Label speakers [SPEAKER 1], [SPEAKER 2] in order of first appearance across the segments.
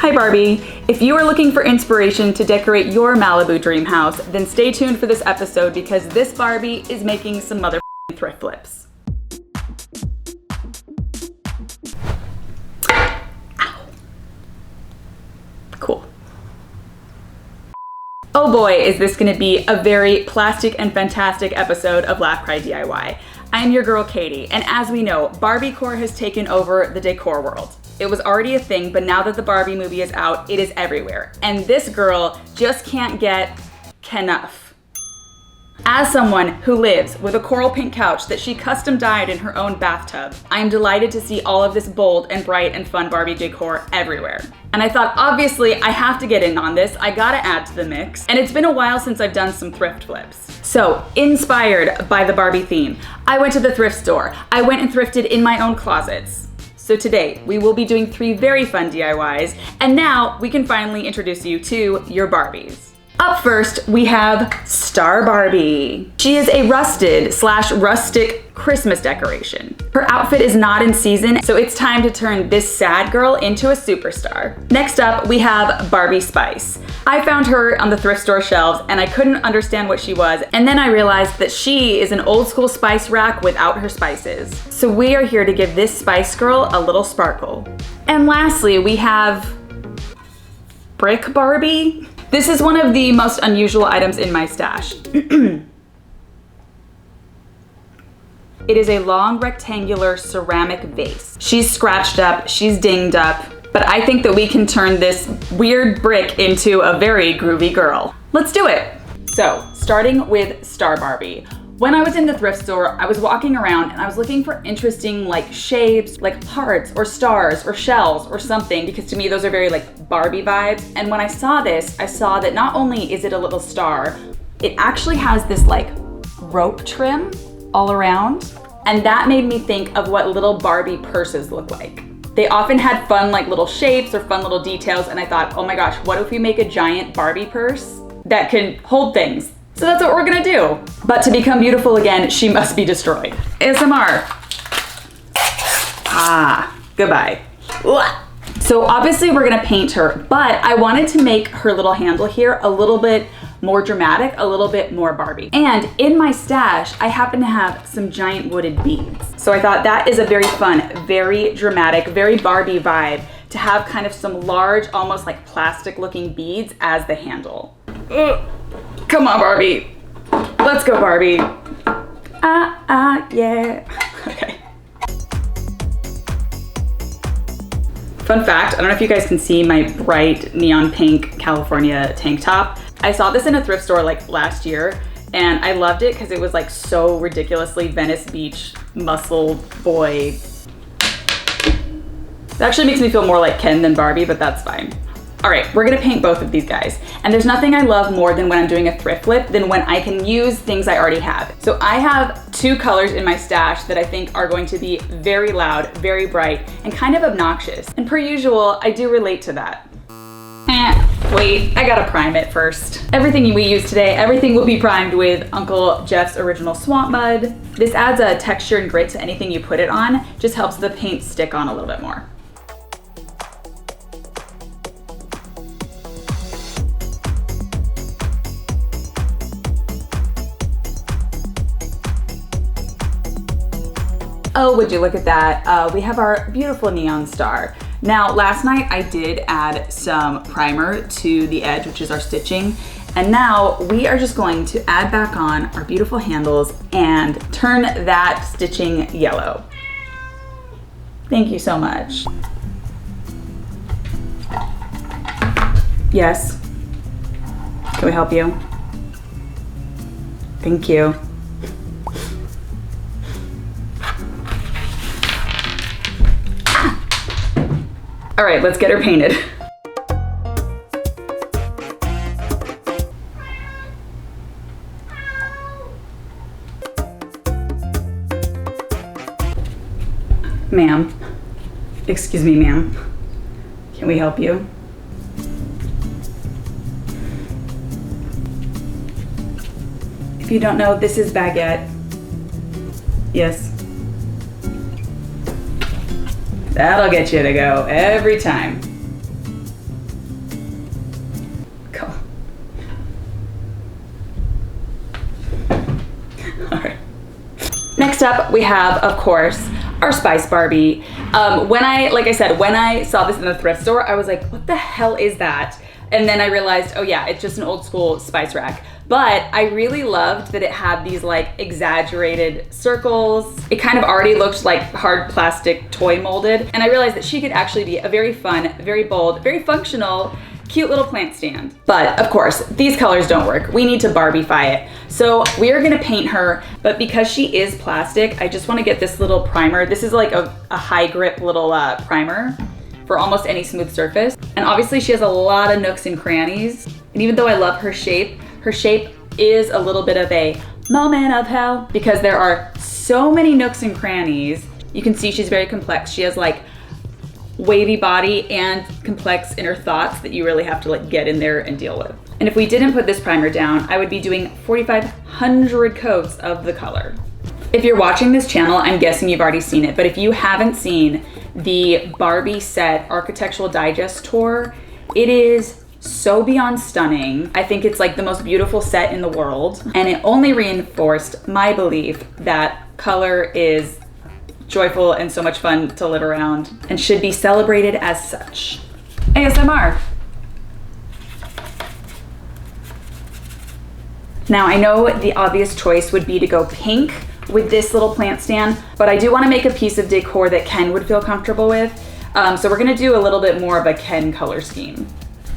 [SPEAKER 1] Hi Barbie. If you are looking for inspiration to decorate your Malibu dream house, then stay tuned for this episode because this Barbie is making some motherfucking thrift flips. Ow. Cool. Oh boy, is this gonna be a very plastic and fantastic episode of Laugh Cry DIY. I'm your girl Katie, and as we know, Barbiecore has taken over the decor world. It was already a thing, but now that the Barbie movie is out, it is everywhere. And this girl just can't get enough. As someone who lives with a coral pink couch that she custom dyed in her own bathtub, I am delighted to see all of this bold and bright and fun Barbie decor everywhere. And I thought, obviously, I have to get in on this. I gotta add to the mix. And it's been a while since I've done some thrift flips. So, inspired by the Barbie theme, I went to the thrift store. I went and thrifted in my own closets. So today, we will be doing 3 very fun DIYs, and now we can finally introduce you to your Barbies. Up first, we have Star Barbie. She is a rusted/rustic Christmas decoration. Her outfit is not in season, so it's time to turn this sad girl into a superstar. Next up, we have Barbie Spice. I found her on the thrift store shelves and I couldn't understand what she was, and then I realized that she is an old school spice rack without her spices. So we are here to give this spice girl a little sparkle. And lastly, we have Brick Barbie. This is one of the most unusual items in my stash. It is a long rectangular ceramic vase. She's scratched up, she's dinged up, but I think that we can turn this weird brick into a very groovy girl. Let's do it. So, starting with Star Barbie. When I was in the thrift store, I was walking around and I was looking for interesting like shapes, like hearts or stars or shells or something, because to me those are very like Barbie vibes. And when I saw this, I saw that not only is it a little star, it actually has this like rope trim all around. And that made me think of what little Barbie purses look like. They often had fun like little shapes or fun little details, and I thought, oh my gosh, what if we make a giant Barbie purse that can hold things? So that's what we're gonna do. But to become beautiful again, she must be destroyed. ASMR. Ah, goodbye. So obviously we're gonna paint her, but I wanted to make her little handle here a little bit more dramatic, a little bit more Barbie. And in my stash, I happen to have some giant wooded beads. So I thought that is a very fun, very dramatic, very Barbie vibe to have kind of some large, almost like plastic looking beads as the handle. Come on, Barbie. Let's go, Barbie. Yeah. Okay. Fun fact, I don't know if you guys can see my bright neon pink California tank top. I saw this in a thrift store like last year and I loved it because it was like so ridiculously Venice Beach muscle boy. It actually makes me feel more like Ken than Barbie, but that's fine. All right, we're gonna paint both of these guys. And there's nothing I love more than when I'm doing a thrift flip than when I can use things I already have. So I have 2 colors in my stash that I think are going to be very loud, very bright, and kind of obnoxious. And per usual, I do relate to that. Wait, I gotta prime it first. Everything we use today, everything will be primed with Uncle Jeff's original swamp mud. This adds a texture and grit to anything you put it on, just helps the paint stick on a little bit more. Oh, would you look at that? We have our beautiful neon star. Now, last night I did add some primer to the edge, which is our stitching. And now we are just going to add back on our beautiful handles and turn that stitching yellow. Thank you so much. Yes. Can we help you? Thank you. All right, let's get her painted. Ma'am, excuse me, ma'am. Can we help you? If you don't know, this is baguette. Yes. That'll get you to go every time. Next up, we have, of course, our Spice Barbie. Like I said, when I saw this in the thrift store, I was like, what the hell is that? And then I realized, oh yeah, it's just an old school spice rack. But I really loved that it had these like exaggerated circles. It kind of already looked like hard plastic toy molded. And I realized that she could actually be a very fun, very bold, very functional, cute little plant stand. But of course, these colors don't work. We need to Barbiefy it. So we are gonna paint her, but because she is plastic, I just wanna get this little primer. This is like a high grip little primer for almost any smooth surface. And obviously she has a lot of nooks and crannies. And even though I love her shape is a little bit of a moment of hell because there are so many nooks and crannies. You can see she's very complex. She has like wavy body and complex inner thoughts that you really have to like get in there and deal with. And if we didn't put this primer down, I would be doing 4,500 coats of the color. If you're watching this channel, I'm guessing you've already seen it, but if you haven't seen the Barbie set Architectural Digest tour, it is so beyond stunning. I think it's like the most beautiful set in the world, and it only reinforced my belief that color is joyful and so much fun to live around and should be celebrated as such. ASMR. Now I know the obvious choice would be to go pink with this little plant stand, but I do want to make a piece of decor that Ken would feel comfortable with. So we're gonna do a little bit more of a Ken color scheme.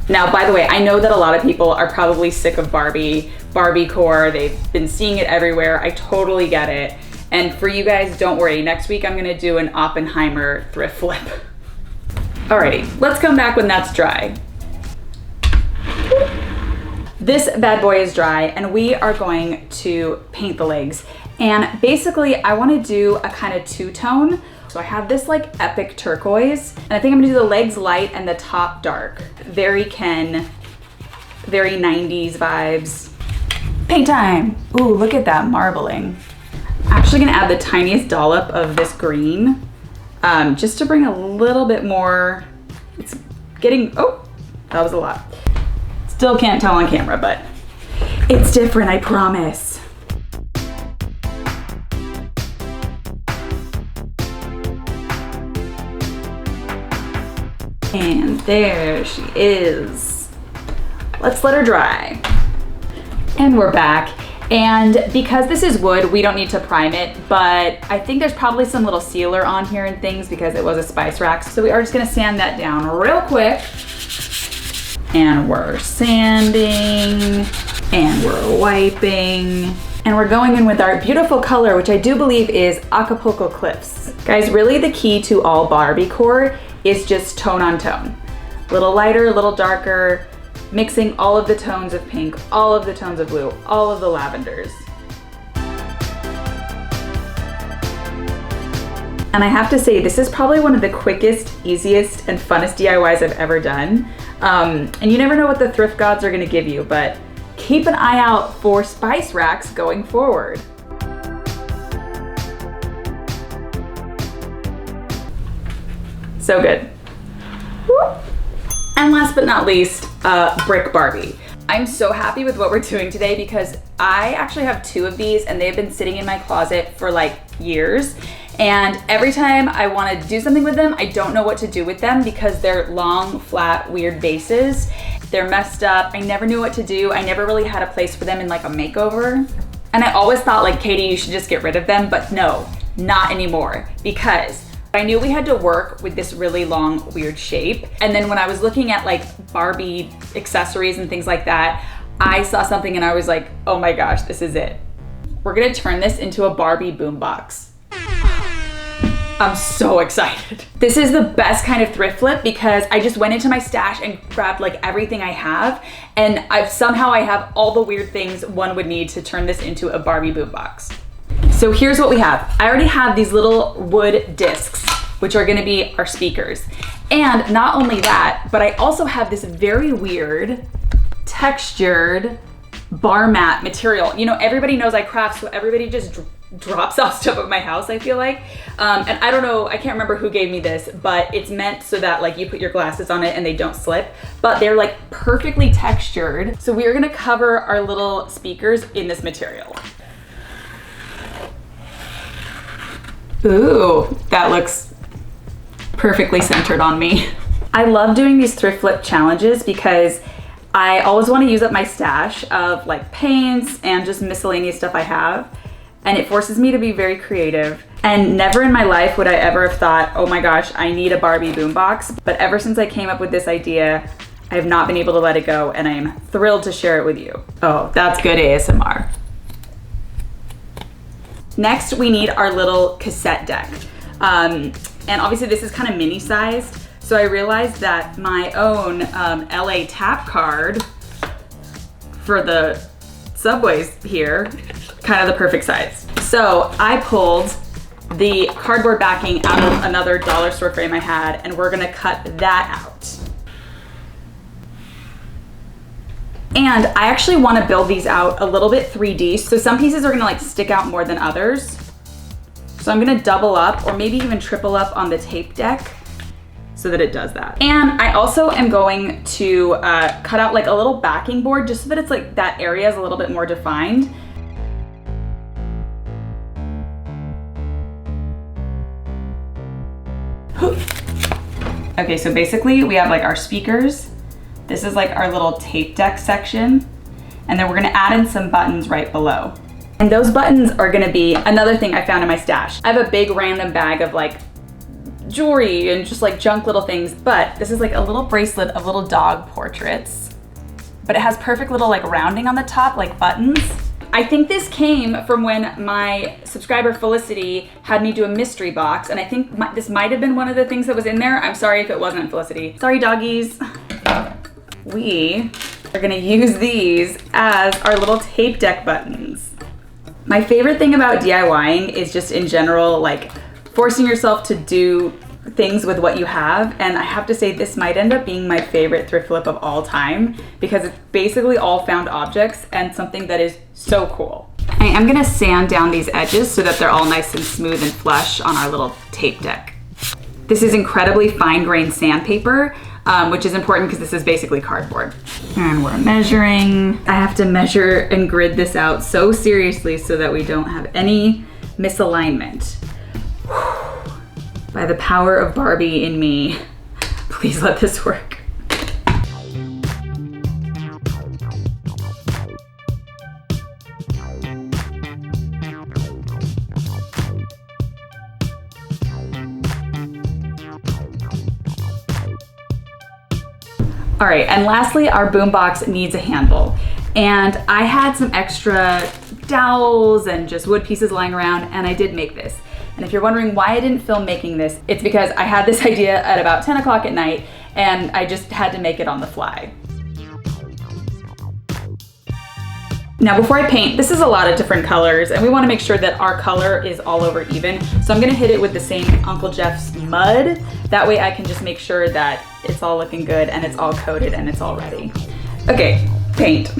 [SPEAKER 1] Now, by the way, I know that a lot of people are probably sick of Barbiecore. They've been seeing it everywhere. I totally get it. And for you guys, don't worry. Next week, I'm gonna do an Oppenheimer thrift flip. Alrighty, let's come back when that's dry. This bad boy is dry, and we are going to paint the legs. And basically, I wanna do a kind of two-tone. So I have this like epic turquoise, and I think I'm gonna do the legs light and the top dark. Very Ken, very 90s vibes. Paint time. Ooh, look at that marbling. I'm actually gonna add the tiniest dollop of this green, just to bring a little bit more. It's getting, oh, that was a lot. Still can't tell on camera, but it's different, I promise. And there she is. Let's let her dry. And we're back. And because this is wood, we don't need to prime it, but I think there's probably some little sealer on here and things because it was a spice rack. So we are just gonna sand that down real quick. And we're sanding, and we're wiping, and we're going in with our beautiful color, which I do believe is Acapulco Cliffs. Guys, really the key to all Barbiecore is just tone on tone. A little lighter, a little darker, mixing all of the tones of pink, all of the tones of blue, all of the lavenders. And I have to say, this is probably one of the quickest, easiest, and funnest DIYs I've ever done. And you never know what the thrift gods are gonna give you, but keep an eye out for spice racks going forward. So good. And last but not least, Brick Barbie. I'm so happy with what we're doing today because I actually have two of these and they've been sitting in my closet for like years. And every time I want to do something with them, I don't know what to do with them because they're long, flat, weird bases. They're messed up. I never knew what to do. I never really had a place for them in like a makeover. And I always thought like, Katie, you should just get rid of them, but no, not anymore because I knew we had to work with this really long, weird shape. And then when I was looking at like Barbie accessories and things like that, I saw something and I was like, oh my gosh, this is it. We're gonna turn this into a Barbie boombox. I'm so excited. This is the best kind of thrift flip because I just went into my stash and grabbed like everything I have, and somehow I have all the weird things one would need to turn this into a Barbie boombox. So here's what we have. I already have these little wood discs, which are gonna be our speakers. And not only that, but I also have this very weird textured bar mat material. You know, everybody knows I craft, so everybody just drops off stuff at my house, I feel like. And I don't know, I can't remember who gave me this, but it's meant so that like you put your glasses on it and they don't slip, but they're like perfectly textured. So we are gonna cover our little speakers in this material. Ooh, that looks perfectly centered on me. I love doing these thrift flip challenges because I always want to use up my stash of like paints and just miscellaneous stuff I have. And it forces me to be very creative. And never in my life would I ever have thought, oh my gosh, I need a Barbie boombox. But ever since I came up with this idea, I have not been able to let it go, and I am thrilled to share it with you. Oh, that's good ASMR. Next, we need our little cassette deck. And obviously this is kind of mini sized. So I realized that my own LA tap card for the subways here, kind of the perfect size. So I pulled the cardboard backing out of another dollar store frame I had, and we're gonna cut that out. And I actually wanna build these out a little bit 3D. So some pieces are gonna like stick out more than others. So I'm gonna double up or maybe even triple up on the tape deck so that it does that. And I also am going to cut out like a little backing board just so that it's like that area is a little bit more defined. Okay, so basically we have like our speakers. This is like our little tape deck section. And then we're gonna add in some buttons right below. And those buttons are gonna be another thing I found in my stash. I have a big random bag of like jewelry and just like junk little things, but this is like a little bracelet of little dog portraits. But it has perfect little like rounding on the top, like buttons. I think this came from when my subscriber Felicity had me do a mystery box, and I think this might have been one of the things that was in there. I'm sorry if it wasn't, Felicity. Sorry, doggies. We are gonna use these as our little tape deck buttons. My favorite thing about DIYing is just in general, like forcing yourself to do things with what you have. And I have to say this might end up being my favorite thrift flip of all time because it's basically all found objects and something that is so cool. I am gonna sand down these edges so that they're all nice and smooth and flush on our little tape deck. This is incredibly fine-grained sandpaper, which is important because this is basically cardboard. And we're measuring. I have to measure and grid this out so seriously so that we don't have any misalignment. By the power of Barbie in me, please let this work. All right, and lastly, our boombox needs a handle. And I had some extra dowels and just wood pieces lying around, and I did make this. And if you're wondering why I didn't film making this, it's because I had this idea at about 10 o'clock at night, and I just had to make it on the fly. Now before I paint, this is a lot of different colors, and we wanna make sure that our color is all over even. So I'm gonna hit it with the same Uncle Jeff's mud. That way I can just make sure that it's all looking good and it's all coated and it's all ready. Okay, paint.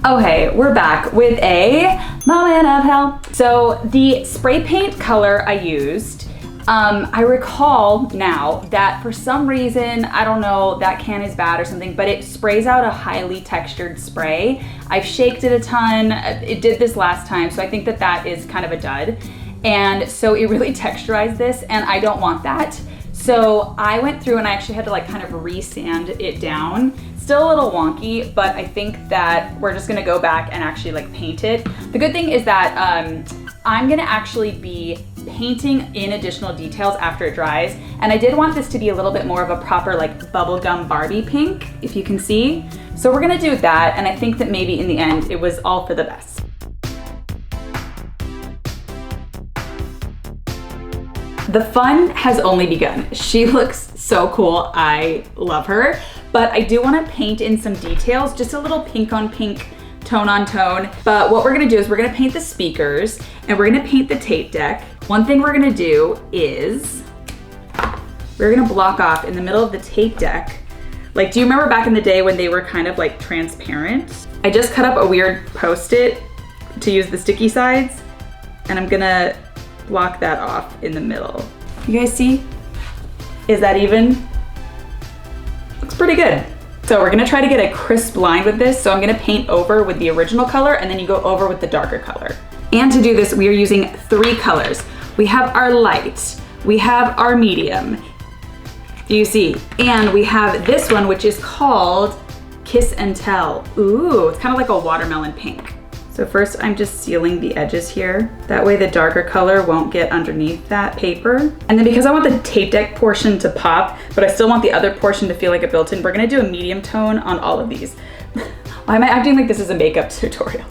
[SPEAKER 1] Okay, we're back with a moment of hell. So the spray paint color I used, I recall now that for some reason, I don't know, that can is bad or something, but it sprays out a highly textured spray. I've shaked it a ton. It did this last time, so I think that that is kind of a dud. And so it really texturized this, and I don't want that. So I went through and I actually had to like kind of re-sand it down. Still a little wonky, but I think that we're just gonna go back and actually like paint it. The good thing is that I'm gonna actually be painting in additional details after it dries. And I did want this to be a little bit more of a proper like bubblegum Barbie pink, if you can see. So we're gonna do that, and I think that maybe in the end it was all for the best. The fun has only begun. She looks so cool, I love her. But I do wanna paint in some details, just a little pink on pink, tone on tone. But what we're gonna do is we're gonna paint the speakers and we're gonna paint the tape deck. One thing we're gonna do is we're gonna block off in the middle of the tape deck. Like, do you remember back in the day when they were kind of like transparent? I just cut up a weird Post-it to use the sticky sides, and I'm gonna block that off in the middle. You guys see? Is that even? Looks pretty good. So we're gonna try to get a crisp line with this. So I'm gonna paint over with the original color and then you go over with the darker color. And to do this, we are using 3 colors. We have our light, we have our medium, do you see? And we have this one, which is called Kiss and Tell. Ooh, it's kind of like a watermelon pink. So first I'm just sealing the edges here. That way the darker color won't get underneath that paper. And then because I want the tape deck portion to pop, but I still want the other portion to feel like a built-in, we're gonna do a medium tone on all of these. Why am I acting like this is a makeup tutorial?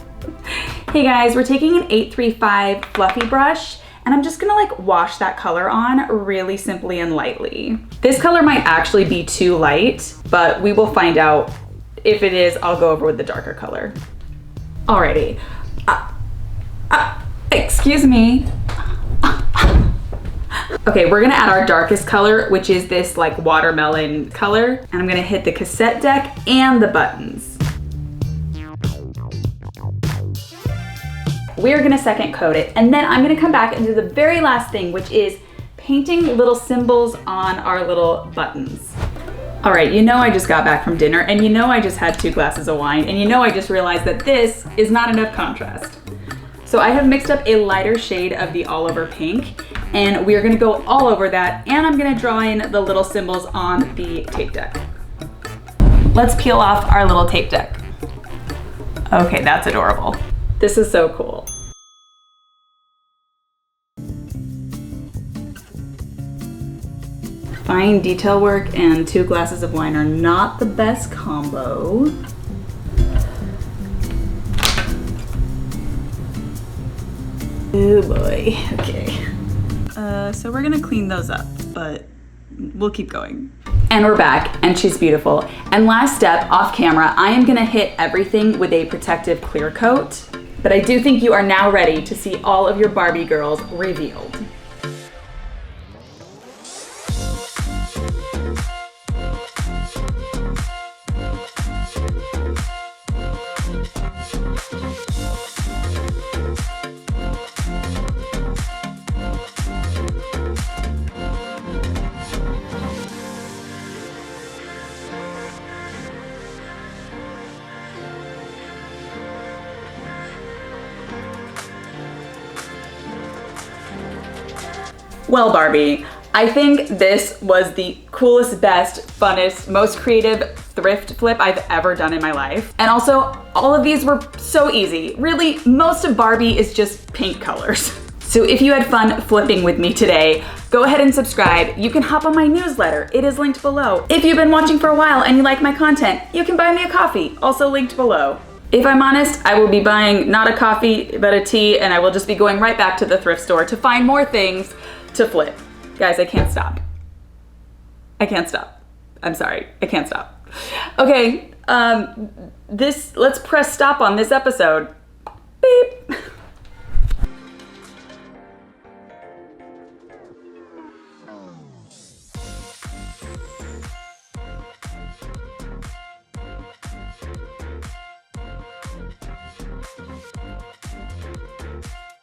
[SPEAKER 1] Hey guys, we're taking an 835 fluffy brush and I'm just gonna like wash that color on really simply and lightly. This color might actually be too light, but we will find out. If it is, I'll go over with the darker color. Alrighty. Excuse me. Okay, we're gonna add our darkest color, which is this like watermelon color. And I'm gonna hit the cassette deck and the buttons. We're gonna second coat it, and then I'm gonna come back and do the very last thing, which is painting little symbols on our little buttons. All right, you know I just got back from dinner, and you know I just had 2 glasses of wine, and you know I just realized that this is not enough contrast. So I have mixed up a lighter shade of the all over pink, and we are gonna go all over that, and I'm gonna draw in the little symbols on the tape deck. Let's peel off our little tape deck. Okay, that's adorable. This is so cool. Fine detail work and 2 glasses of wine are not the best combo. Oh boy, okay. So we're gonna clean those up, but we'll keep going. And we're back, and she's beautiful. And last step, off camera, I am gonna hit everything with a protective clear coat, but I do think you are now ready to see all of your Barbie girls revealed. Well, Barbie, I think this was the coolest, best, funnest, most creative thrift flip I've ever done in my life. And also, all of these were so easy. Really, most of Barbie is just paint colors. So if you had fun flipping with me today, go ahead and subscribe. You can hop on my newsletter. It is linked below. If you've been watching for a while and you like my content, you can buy me a coffee, also linked below. If I'm honest, I will be buying not a coffee, but a tea, and I will just be going right back to the thrift store to find more things to flip. Guys, I can't stop. I can't stop. I'm sorry, I can't stop. Okay, let's press stop on this episode.